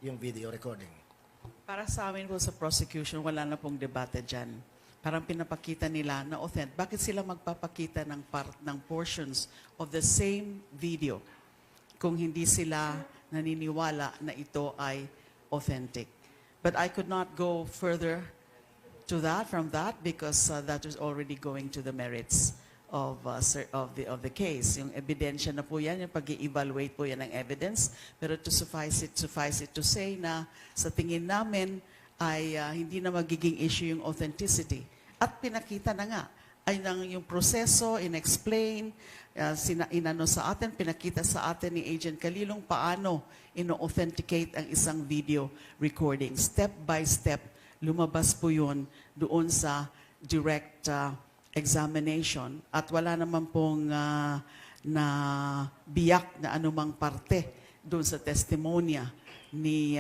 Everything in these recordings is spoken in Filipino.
yung video recording. Para sa amin po sa prosecution, wala na pong debate dyan. Parang pinapakita nila na authentic. Bakit sila magpapakita ng portions of the same video kung hindi sila naniniwala na ito ay authentic? But I could not go further to that, from that, because that was already going to the merits of the case. Yung ebidensya na po yan, yung pag-i-evaluate po yan ng evidence. Pero to suffice it to say na sa tingin namin ay hindi na magiging issue yung authenticity. At pinakita na nga ay yung proseso, in-explain, inano sa atin, pinakita sa atin ni Agent Calilong paano ino-authenticate ang isang video recording. Step by step, lumabas po yun doon sa direct examination at wala naman pong na biyak na anumang parte doon sa testimonya ni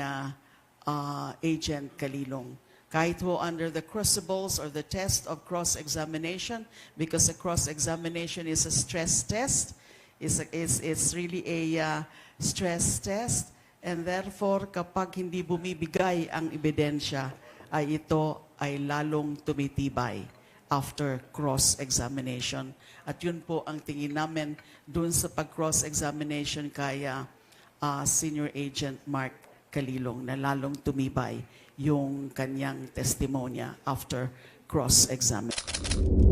Agent Calilong. Kahit po under the crucibles or the test of cross-examination, because a cross-examination is a stress test, it's really a stress test, and therefore kapag hindi bumibigay ang ebidensya, ay ito ay lalong tumitibay after cross-examination. At yun po ang tingin namin dun sa pag-cross-examination kaya Senior Agent Mark Calilong na lalong tumibay yung kanyang testimonya after cross-examination.